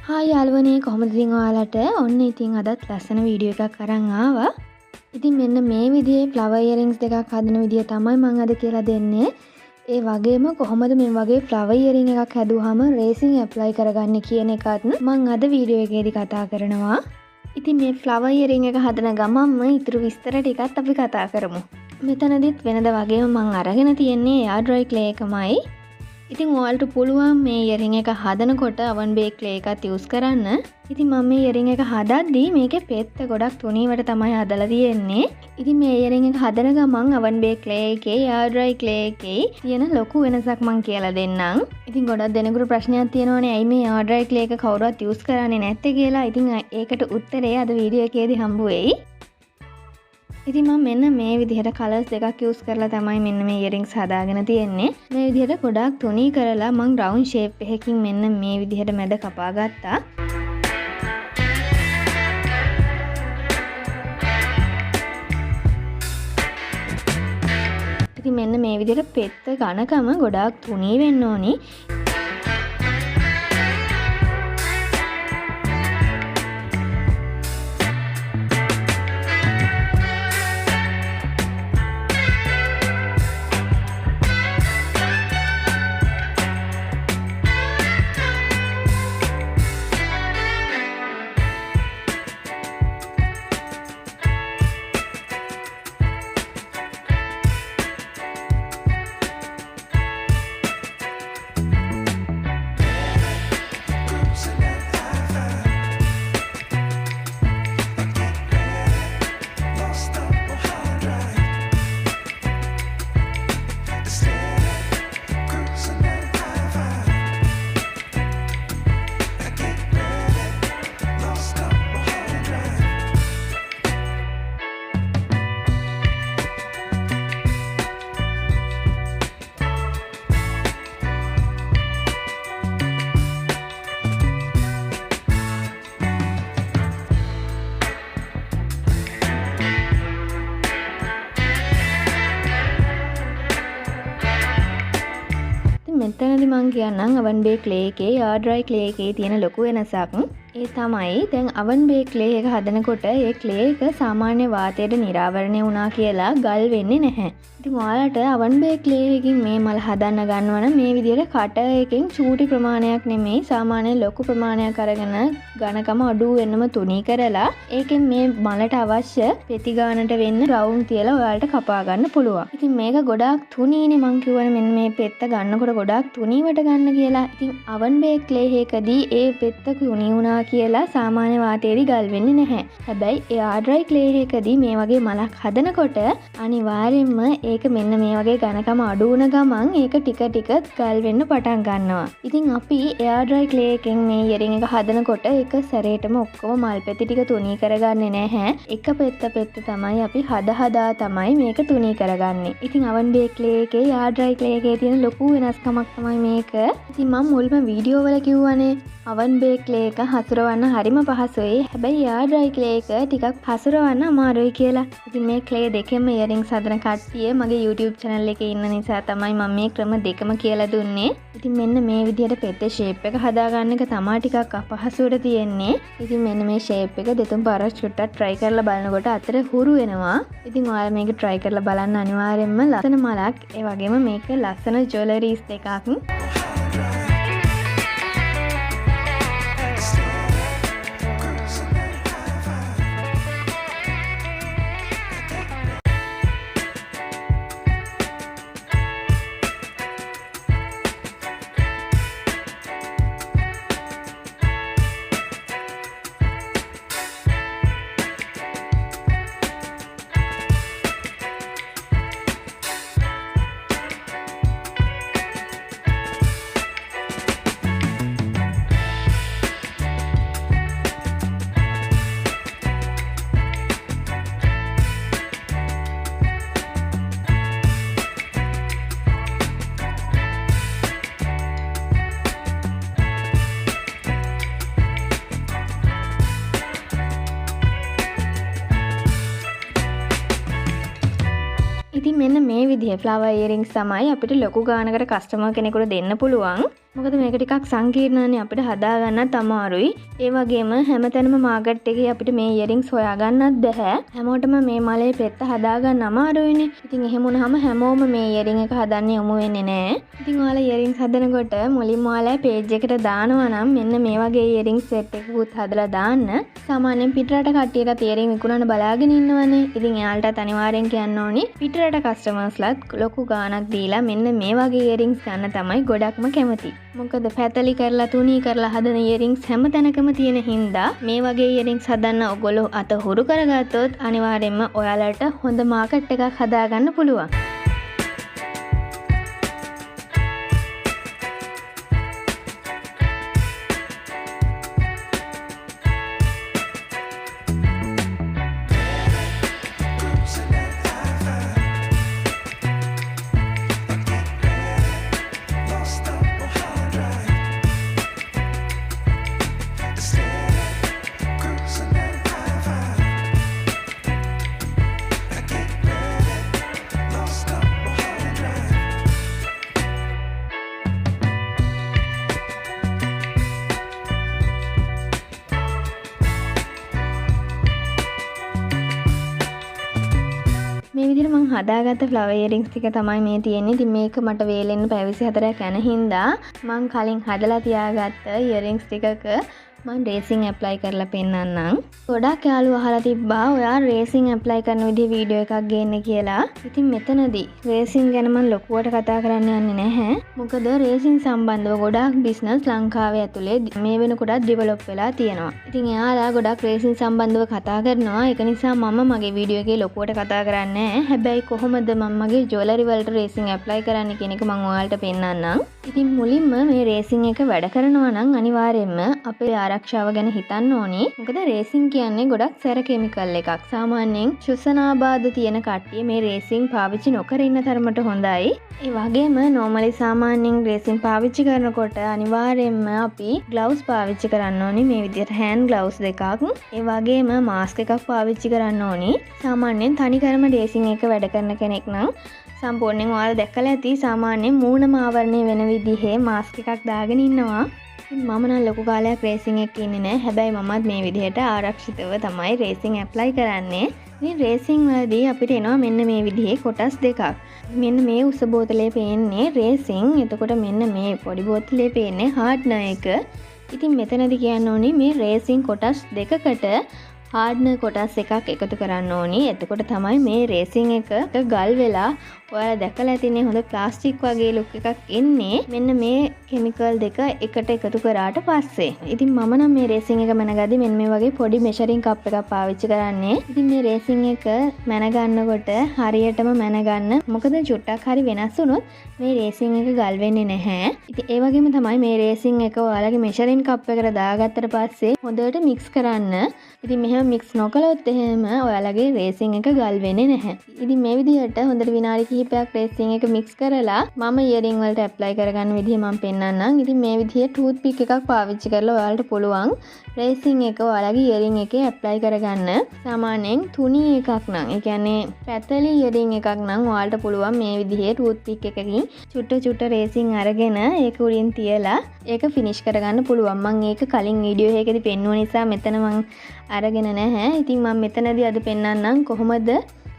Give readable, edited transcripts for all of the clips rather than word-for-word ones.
Hi යාළුවනේ කොහොමද ඉතින් ඔයාලට ඔන්න ඉතින් අදත් ලස්සන වීඩියෝ එකක් අරන් ආවා. ඉතින් මෙන්න මේ විදිහේ ෆ්ලවර් ඉයරින්ග්ස් දෙකක් හදන විදිය තමයි මම අද කියලා දෙන්නේ. ඒ වගේම කොහොමද මේ වගේ ෆ්ලවර් ඉයරින් එකක් හැදුවාම රේසින් ඇප්ලයි කරගන්නේ කියන එකත් මම අද වීඩියෝ එකේදී කතා කරනවා. ඉතින් මේ ෆ්ලවර් ඉයරින් එක හදන ගමන්ම ඊටු විස්තර ටිකක් අපි කතා කරමු. මෙතනදිත් වෙනද වගේම මම අරගෙන තියෙන්නේ එයා ඩ්‍රයි ක්ලේ එකමයි. ඉතින් ඔයාලට පුළුවන් මේ ඉයරින් එක හදනකොට oven bake clay එකත් use කරන්න. ඉතින් මම මේ ඉයරින් එක හදද්දී මේකේ පෙත්ත ගොඩක් තුනීවට තමයි හදලා තියෙන්නේ. ඉතින් මේ ඉයරින් එක හදන ගමන් oven bake clay එකේ air dry clay එකේ තියෙන ලොකු වෙනසක් මම කියලා දෙන්නම්. ඉතින් ගොඩක් දෙනෙකුට ප්‍රශ්නයක් තියෙනවනේ ඇයි මේ air dry clay එක කවුරුවත් use කරන්නේ නැත්තේ කියලා. ඉතින් ඒකට උත්තරේ අද වීඩියෝ එකේදී හම්බ වෙයි. ඉතින් මම මෙන්න මේ විදිහට කලර්ස් දෙකක් යූස් කරලා තමයි මෙන්න මේ ඉයරින්ග්ස් හදාගෙන තියෙන්නේ. මේ විදිහට ගොඩක් තුනී කරලා මම රවුන්ඩ් ෂේප් එකකින් මෙන්න මේ විදිහට මැද කපා ගත්තා. ඉතින් මෙන්න මේ විදිහට පෙත්ත ඝනකම ගොඩාක් තුනී වෙන්න ඕනි. මෙතනදි මම කියන්නම් oven bake clay එකේ air dry clay එකේ තියෙන ලොකු වෙනසක්. ඒ තමයි දැන් oven bake clay එක හදනකොට ඒ clay එක සාමාන්‍ය වාතයට නිරාවරණය වුණා කියලා ගල් වෙන්නේ නැහැ. ඉතින් ඔයාලට oven bake clay එකකින් මේ මල හදන්න ගන්නවා නම් මේ විදිහට කටර් එකෙන් චූටි ප්‍රමාණයක් නෙමෙයි සාමාන්‍ය ලොකු ප්‍රමාණයක් අරගෙන ඝනකම අඩු වෙන්නම තුනී කරලා ඒකෙන් මේ මලට අවශ්‍ය පෙති ගානට වෙන්න රවුම් තියලා ඔයාලට කපා ගන්න පුළුවන්. ඉතින් මේක ගොඩාක් තුනීනේ මං කියවනේ මෙන්න මේ පෙත්ත ගන්නකොට ගොඩාක් තුනීවට ගන්න කියලා. ඉතින් oven bake clay එකදී ඒ පෙත්ත තුනී වුණා කියලා සාමාන්‍ය වාතයේදී ගල් වෙන්නේ නැහැ. හැබැයි ඒ air dry clay එකදී මේ වගේ මලක් හදනකොට අනිවාර්යයෙන්ම ඒක මෙන්න මේ වගේ ඝනකම අඩු වුණ ගමන් ඒක ටික ටික ගල් වෙන්න පටන් ගන්නවා. ඉතින් අපි air dry clay එකෙන් මේ ඉයරින් එක හදනකොට ඒක සැරේටම ඔක්කොම මල් පෙති ටික තුනී කරගන්නේ නැහැ. එක පෙත්ත තමයි අපි හදා තමයි මේක තුනී කරගන්නේ. ඉතින් oven bake clay එකේ air dry clay එකේ තියෙන ලොකු වෙනස්කමක් තමයි මේක. ඉතින් මම මුල්ම වීඩියෝ වල කිව්වනේ oven bake clay එක හසුරවන්න හරිම පහසුයි. හැබැයි air dry clay එක ටිකක් හසුරවන්න අමාරුයි කියලා. ඉතින් මේ clay දෙකෙන්ම earrings හදන කට්ටිය මගේ YouTube channel එකේ ඉන්න නිසා තමයි මම මේ ක්‍රම දෙකම කියලා දුන්නේ. ඉතින් මෙන්න මේ විදිහට පෙත්තේ shape එක හදාගන්න එක තමයි ටිකක් අපහසුවට තියෙන්නේ. ඉතින් මෙන්න මේ shape එක දෙතුන් පාරක් චුට්ටක් try කරලා බලනකොට අතර හුරු වෙනවා. ඉතින් ඔයාලා මේක try කරලා බලන්න අනිවාර්යෙන්ම ලස්සන මලක් ඒ වගේම මේක ලස්සන jewelleries දෙකක්. විදිහේ ෆ්ලවර් ඉයරින්ග්ස් තමයි අපිට ලොකු ගානකට කස්ටමර් කෙනෙකුට දෙන්න පුළුවන්. මොකද මේක ටිකක් සංකීර්ණනේ අපිට හදා ගන්නත් අමාරුයි. ඒ වගේම හැමතැනම මාකට් එකේ අපිට මේ ඉයරින්ග්ස් හොයා ගන්නත් බෑ. හැමෝටම මේ මලේ පෙත්ත හදා ගන්න අමාරුයිනේ. ඉතින් එහෙම වුණාම හැමෝම මේ ඉයරින්ග් එක හදන්න යමු වෙන්නේ නෑ. ඉතින් ඔයාලා ඉයරින්ග්ස් හදනකොට මුලින්ම ඔයාලා පේජ් එකට දානවා නම් මෙන්න මේ වගේ ඉයරින්ග් සෙට් එකකුත් හදලා දාන්න. සාමාන්‍යයෙන් පිටරට කට්ටියට ඉයරින්ග් විකුණන බලාගෙන ඉන්නවනේ. ඉතින් එයාලටත් අනිවාර්යෙන් කියන්න ඕනි පිටරට කස්ටමර්ස්ලාත් ලොකු ගාණක් දීලා මෙන්න මේ වගේ ඉයරින්ග්ස් ගන්න තමයි ගොඩක්ම කැමති. මොකද පැතලි කරලා තුනී කරලා හදන ඉයරින්ග්ස් හැම තැනකම තියෙන හින්දා මේ වගේ ඉයරින්ග්ස් හදන්න ඔයගොල්ලෝ අත හුරු කරගත්තොත් අනිවාර්යෙන්ම ඔයාලට හොඳ මාකට් එකක් හදාගන්න පුළුවන්. මේ විදිහට මම හදාගත්ත ෆ්ලවර් ඉයරින්ග්ස් ටික තමයි මේ තියෙන්නේ. ඉතින් මේක මට වේලෙන්න පැය 24ක් යන හින්දා මම කලින් හදලා තියාගත්ත ඉයරින්ග්ස් ටිකක මම රේසින් ඇප්ලයි කරලා පෙන්නන්නම්. ගොඩක් යාළුවෝ අහලා තිබ්බා ඔයා රේසින් ඇප්ලයි කරන විදිහ වීඩියෝ එකක් ගේන්න කියලා. ඉතින් මෙතනදී රේසින් ගැන මම ලොකුවට කතා කරන්න යන්නේ නැහැ. මොකද රේසින් සම්බන්ධව ගොඩක් බිස්නස් ලංකාවේ ඇතුලේ මේ වෙනකොටත් ඩෙවලොප් වෙලා තියෙනවා. ඉතින් එයාලා ගොඩක් රේසින් සම්බන්ධව කතා කරනවා. ඒක නිසා මම මගේ වීඩියෝ එකේ ලොකුවට කතා කරන්නේ නැහැ. හැබැයි කොහොමද මම මගේ ජුවලරි වලට රේසින් ඇප්ලයි කරන්න කියන එක මම ඔයාලට පෙන්නන්නම්. ඉතින් මුලින්ම මේ රේසින් එක වැඩ කරනවා නම් අනිවාර්යයෙන්ම අපේ ආරක්ෂාව ගැන හිතන්න ඕනේ. මොකද රේසින් කියන්නේ ගොඩක් සැර කෙමිකල් එකක්. සාමාන්‍යයෙන් ශ්වසනාබාධ තියෙන කට්ටිය මේ රේසින් පාවිච්චි නොකර ඉන්න තරමට හොඳයි. ඒ වගේම normally සාමාන්‍යයෙන් රේසින් පාවිච්චි කරනකොට අනිවාර්යයෙන්ම අපි ග්ලව්ස් පාවිච්චි කරන්න ඕනේ. මේ විදිහට hand gloves දෙකක්. ඒ වගේම මාස්ක් එකක් පාවිච්චි කරන්න ඕනේ. සාමාන්‍යයෙන් තනිකරම රේසින් එක වැඩ කරන කෙනෙක් නම් සම්පූර්ණයෙන් ඔයාලා දැක්කලා ඇති සාමාන්‍යයෙන් මූණම ආවරණය වෙන විදිහේ මාස්ක් එකක් දාගෙන ඉන්නවා. මම නම් ලොකු කාලයක් රේසින් එකක ඉන්නේ නැහැ. හැබැයි මමත් මේ විදිහට ආරක්ෂිතව තමයි රේසින් ඇප්ලයි කරන්නේ. මේ රේසින් වලදී අපිට එනවා මෙන්න මේ විදිහේ කොටස් දෙකක්. මෙන්න මේ උස බෝතලේ පේන්නේ රේසින්. එතකොට මෙන්න මේ පොඩි බෝතලේ පේන්නේ හાર્ඩ්නර් එක. ඉතින් මෙතනදී කියන්න ඕනි මේ රේසින් කොටස් දෙකකට හાર્ඩ්නර් කොටස් එකක් එකතු කරන්න ඕනි. එතකොට තමයි මේ රේසින් එක ගල් වෙලා ඔයාලා දැකලා තියෙන්නේ හොඳ ප්ලාස්ටික් වගේ ලුක් එකක් එන්නේ. මෙන්න මේ කෙමිකල් දෙක එකට එකතු කරාට පස්සේ. ඉතින් මම නම් මේ රේසින් එක මැනගද්දි මෙන්න මේ වගේ පොඩි මෙෂරින් කප් එකක් පාවිච්චි කරන්නේ. ඉතින් මේ රේසින් එක මැන ගන්නකොට හරියටම මැන ගන්න. මොකද චුට්ටක් හරි වෙනස් වුණොත් මේ රේසින් එක ගල් වෙන්නේ නැහැ. ඉතින් ඒ වගේම තමයි මේ රේසින් එක ඔයාලගේ මෙෂරින් කප් එකට දාගත්තට පස්සේ හොඳට මික්ස් කරන්න. ඉතින් මෙහෙම මික්ස් නොකළොත් එහෙම ඔයාලගේ රේසින් එක ගල් වෙන්නේ නැහැ. ඉතින් මේ විදිහට හොඳට විනාඩි කිහිපයක් රේසින් එක මික්ස් කරලා මම ඉයරින් වලට ඇප්ලයි කරගන්න විදිහ මම පෙන්නන්නම්. ඉතින් මේ විදිහේ ටූත් පික් එකක් පාවිච්චි කරලා ඔයාලට පුළුවන් රේසින් එක ඔයාලගේ ඉයරින් එකේ ඇප්ලයි කරගන්න. සාමාන්‍යයෙන් තුනී එකක් නම් ඒ කියන්නේ පැතලි ඉයරින් එකක් නම් ඔයාලට පුළුවන් මේ විදිහේ ටූත් පික් එකකින් චුට්ට රේසින් අරගෙන ඒක උඩින් තියලා ඒක ෆිනිෂ් කරගන්න පුළුවන්. මම ඒක කලින් වීඩියෝ එකකදී පෙන්නුව නිසා මෙතන මම අරගෙන නැහැ. ඉතින් මම මෙතනදී අද පෙන්නන්නම් කොහොමද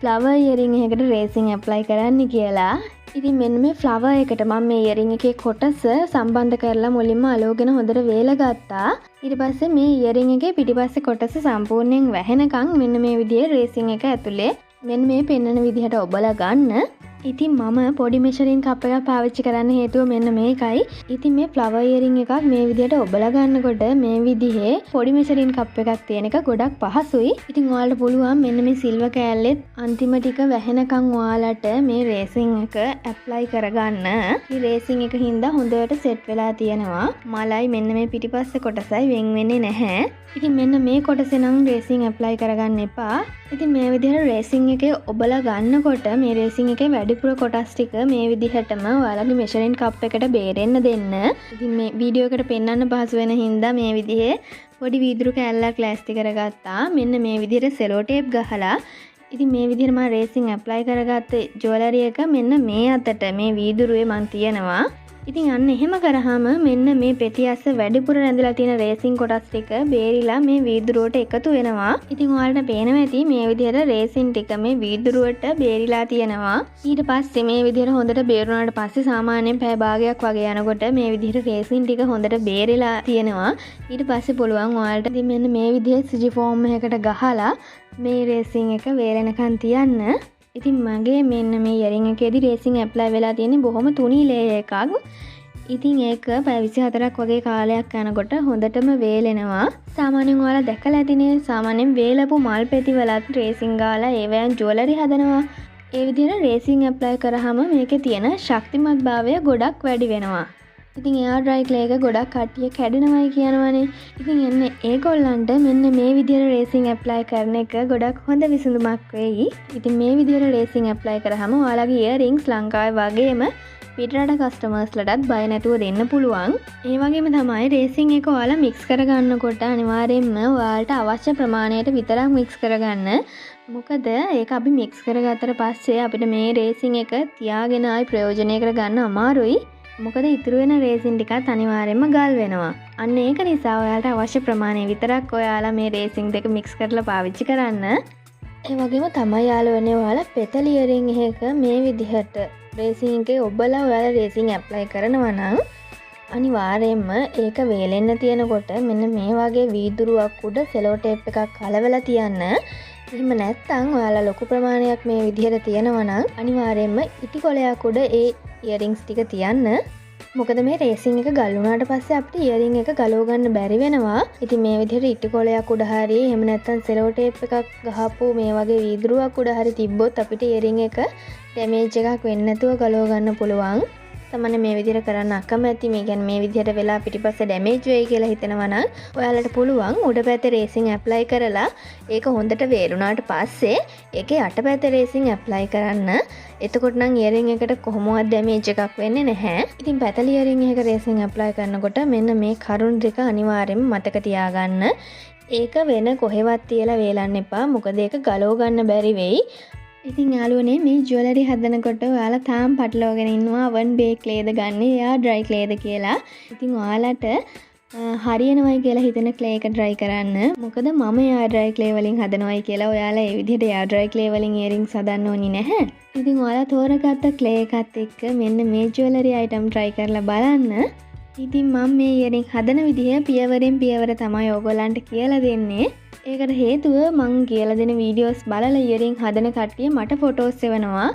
ෆ්ලවර් ඉයරින් එකකට රේසින් ඇප්ලයි කරන්න කියලා. ඉතින් මෙන්න මේ ෆ්ලවර් එකට මම මේ ඉයරින් එකේ කොටස සම්බන්ධ කරලා මුලින්ම අලෝගෙන හොඳට වේල ගත්තා. ඊට පස්සේ මේ ඉයරින් එකේ පිටිපස්සේ කොටස සම්පූර්ණයෙන් වැහෙනකන් මෙන්න මේ විදිහේ රේසින් එක ඇතුලේ මෙන්න මේ පෙන්නන විදිහට ඔබලා ගන්න. ඉතින් මම පොඩි මෙෂරින් කප් එකක් පාවිච්චි කරන්න හේතුව මෙන්න මේකයි. ඉතින් මේ ෆ්ලවර් ඉයරින් එකක් මේ විදිහට ඔබලා ගන්නකොට මේ විදිහේ පොඩි මෙෂරින් කප් එකක් තියෙන එක ගොඩක් පහසුයි. ඉතින් ඔයාලට පුළුවන් මෙන්න මේ සිල්වර් කෑල්ලෙත් අන්තිම ටික වැහෙනකන් ඔයාලට මේ රේසින් එක ඇප්ලයි කරගන්න. මේ රේසින් එක හින්දා හොඳට සෙට් වෙලා තියෙනවා. මලයි මෙන්න මේ පිටිපස්සේ කොටසයි වෙන් වෙන්නේ නැහැ. ඉතින් මෙන්න මේ කොටසේ නම් රේසින් ඇප්ලයි කරගන්න එපා. ඉතින් මේ විදිහට රේසින් එකේ ඔබලා ගන්නකොට මේ රේසින් එකේ වැඩිපුර කොටස් ටික මේ විදිහටම ඔයාලගේ මෙෂරින් කප් එකට බේරෙන්න දෙන්න. ඉතින් මේ වීඩියෝ එකට පෙන්වන්න පහසු වෙන හින්දා මේ විදිහේ පොඩි වීදුරු කෑල්ලක් ලෑස්ති කරගත්තා. මෙන්න මේ විදිහට සෙලෝ ටේප් ගහලා ඉතින් මේ විදිහට මම රේසින් ඇප්ලයි කරගත්ත ජුවලරි එක මෙන්න මේ අතට මේ වීදුරුවේ මන් තියනවා. ඉතින් අන්න එහෙම කරාම මෙන්න මේ පෙට්ටිය අස්ස වැඩිපුර රැඳලා තියෙන රේසින් කොටස් ටික බේරිලා මේ වීදුරුවට එකතු වෙනවා. ඉතින් ඔයාලට පේනවා ඇති මේ විදිහට රේසින් ටික මේ වීදුරුවට බේරිලා තියෙනවා. ඊට පස්සේ මේ විදිහට හොඳට බේරුණාට පස්සේ සාමාන්‍යයෙන් පැය භාගයක් වගේ යනකොට මේ විදිහට රේසින් ටික හොඳට බේරිලා තියෙනවා. ඊට පස්සේ පුළුවන් ඔයාලට ඉතින් මෙන්න මේ විදිහේ සිජිෆෝම් එකකට ගහලා මේ රේසින් එක වේලෙනකන් තියන්න. ඉතින් මගේ මෙන්න මේ ඉයරින් එකේදී රේසින් ඇප්ලයි වෙලා තියෙන්නේ බොහොම තුනී ලේයර් එකක්. ඉතින් ඒක පැය 24ක් වගේ කාලයක් යනකොට හොඳටම වේලෙනවා. සාමාන්‍යයෙන් ඔයාලා දැකලා ඇතිනේ සාමාන්‍යයෙන් වේලපු මල් පෙති වලත් රේසින් ගාලා ඒවෙන් ජුවලරි හදනවා. ඒ විදිහට රේසින් ඇප්ලයි කරාම මේකේ තියෙන ශක්තිමත්භාවය ගොඩක් වැඩි වෙනවා. ඉතින් එයා ඩ්‍රයි ක්ලේ එක ගොඩක් කට්ටිය කැඩෙනවයි කියනවනේ. ඉතින් එන්නේ ඒගොල්ලන්ට මෙන්න මේ විදිහට රේසින් ඇප්ලයි කරන එක ගොඩක් හොඳ විසඳුමක් වෙයි. ඉතින් මේ විදිහට රේසින් ඇප්ලයි කරාම ඔයාලගේ ඉයරින්ග්ස් ලංකාවේ වගේම පිටරට කස්ටමර්ස්ලටත් බය නැතුව දෙන්න පුළුවන්. ඒ වගේම තමයි රේසින් එක ඔයාලා මික්ස් කරගන්නකොට අනිවාර්යයෙන්ම ඔයාලට අවශ්‍ය ප්‍රමාණයට විතරක් මික්ස් කරගන්න. මොකද ඒක අපි මික්ස් කරගත්තට පස්සේ අපිට මේ රේසින් එක තියාගෙන ආයි ප්‍රයෝජනය කරගන්න අමාරුයි. මොකද ඉතුරු වෙන රේසින් ටිකත් අනිවාර්යයෙන්ම ගල් වෙනවා. අන්න ඒක නිසා ඔයාලට අවශ්‍ය ප්‍රමාණය විතරක් ඔයාලා මේ රේසින් දෙක මික්ස් කරලා පාවිච්චි කරන්න. ඒ වගේම තමයි යාළුවනේ ඔයාලා පෙතල් ඉයරින් එක මේ විදිහට රේසින් එකේ ඔබලා ඔයාලා රේසින් ඇප්ලයි කරනවා නම් අනිවාර්යයෙන්ම ඒක වේලෙන්න තියෙනකොට මෙන්න මේ වගේ වීදුරුවක් උඩ සෙලෝ ටේප් එකක් කලවලා තියන්න. එහෙම නැත්නම් ඔයාලා ලොකු ප්‍රමාණයක් මේ විදිහට තියනවා නම් අනිවාර්යයෙන්ම ඉටි කොලයක් උඩ ඒ ඉයරින්ග්ස් ටික තියන්න. මොකද මේ රේසින් එක ගල් වුණාට පස්සේ අපිට ඉයරින් එක ගලව ගන්න බැරි වෙනවා. ඉතින් මේ විදිහට ඉටි කොලයක් උඩ හරි එහෙම නැත්නම් සෙලෝ ටේප් එකක් ගහපු මේ වගේ වීදුරුවක් උඩ හරි තිබ්බොත් අපිට ඉයරින් එක ඩැමේජ් එකක් වෙන්නේ නැතුව ගලව ගන්න පුළුවන්. තමන්න මේ විදිහට කරන්න අකමැති මේ කියන්නේ මේ විදිහට වෙලා පිටිපස්සේ ඩැමේජ් වෙයි කියලා හිතනවා නම් ඔයාලට පුළුවන් උඩ පැත්තේ රේසින් ඇප්ලයි කරලා ඒක හොඳට වේලුණාට පස්සේ ඒකේ යට පැත්තේ රේසින් ඇප්ලයි කරන්න. එතකොට නම් ඉයරින් එකට කොහොමවත් ඩැමේජ් එකක් වෙන්නේ නැහැ. ඉතින් පැතල ඉයරින් එක රේසින් ඇප්ලයි කරනකොට මෙන්න මේ කරුණ දෙක අනිවාර්යයෙන්ම මතක තියාගන්න. ඒක වෙන කොහෙවත් තියලා වේලන්න එපා. මොකද ඒක ගලව ගන්න බැරි වෙයි. ඉතින් යාළුවනේ මේ ජුවලරි හදනකොට ඔයාලා තාම පටලවාගෙන ඉන්නවා වන් බේක් ක්ලේද ගන්න එයා ඩ්‍රයි ක්ලේද කියලා. ඉතින් ඔයාලට හරියනවයි කියලා හිතන ක්ලේ එක ඩ්‍රයි කරන්න. මොකද මම එයා ඩ්‍රයි ක්ලේ වලින් හදනවයි කියලා ඔයාලා ඒ විදිහට එයා ඩ්‍රයි ක්ලේ වලින් ඉයරින්ග්ස් හදන්න ඕනි නැහැ. ඉතින් ඔයාලා තෝරගත්ත ක්ලේ එකත් එක්ක මෙන්න මේ ජුවලරි අයිටම් ට්‍රයි කරලා බලන්න. ඉතින් මම මේ ඉයරින් හදන විදිහ පියවරෙන් පියවර තමයි ඕගොල්ලන්ට කියලා දෙන්නේ. ඒකට හේතුව මං කියලා දෙන වීඩියෝස් බලලා ඉයරින් හදන කට්ටිය මට ෆොටෝස් එවනවා.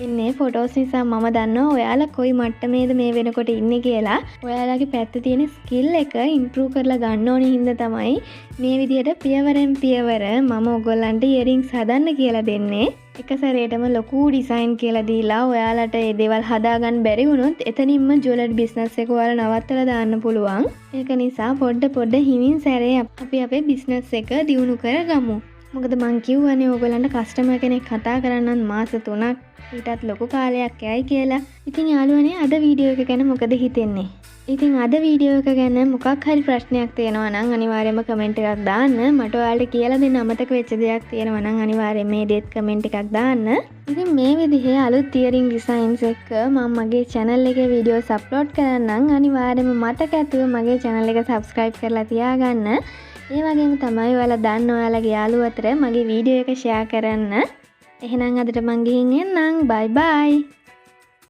එන්නේ ෆොටෝස් නිසා මම දන්නවා ඔයාලා කොයි මට්ටමේද මේ වෙනකොට ඉන්නේ කියලා. ඔයාලගේ පැත්තේ තියෙන ස්කිල් එක ඉම්ප්‍රූව් කරලා ගන්න ඕනේ හින්දා තමයි මේ විදිහට පියවරෙන් පියවර මම ඔයගොල්ලන්ට ඉයරින්ග්ස් හදන්න කියලා දෙන්නේ. එක සැරේටම ලොකු ඩිසයින් කියලා දීලා ඔයාලට ඒ දේවල් හදාගන්න බැරි වුණොත් එතනින්ම ජුවලරි බිස්නස් එක ඔයාලා නවත්තලා දාන්න පුළුවන්. ඒක නිසා පොඩ හිමින් සැරේ අපි අපේ බිස්නස් එක දියුණු කරගමු. මොකද මං කිව්වනේ ඔයගොල්ලන්ට කස්ටමර් කෙනෙක් කතා කරන්නත් මාස 3ක් ඊටත් ලොකු කාලයක් යයි කියලා. ඉතින් යාළුවනේ අද වීඩියෝ එක ගැන මොකද හිතෙන්නේ? ඉතින් අද වීඩියෝ එක ගැන මොකක් හරි ප්‍රශ්නයක් තියෙනවා නම් අනිවාර්යයෙන්ම කමෙන්ට් එකක් දාන්න. මට ඔයාලට කියලා දෙන්න අමතක වෙච්ච දෙයක් තියෙනවා නම් අනිවාර්යයෙන් මේ දේත් කමෙන්ට් එකක් දාන්න. ඉතින් මේ විදිහේ අලුත් ඉයරින් ඩිසයින්ස් එක්ක මම මගේ channel එකේ වීඩියෝස් අප්ලෝඩ් කරන්නම්. අනිවාර්යයෙන්ම මතක ඇතුව මගේ channel එක subscribe කරලා තියාගන්න. ඒ වගේම තමයි ඔයාලා දන්න ඔයාලගේ යාළුවෝ අතර මගේ වීඩියෝ එක share කරන්න. එහෙනම් අදට මං ගිහින් එන්නම්. bye bye.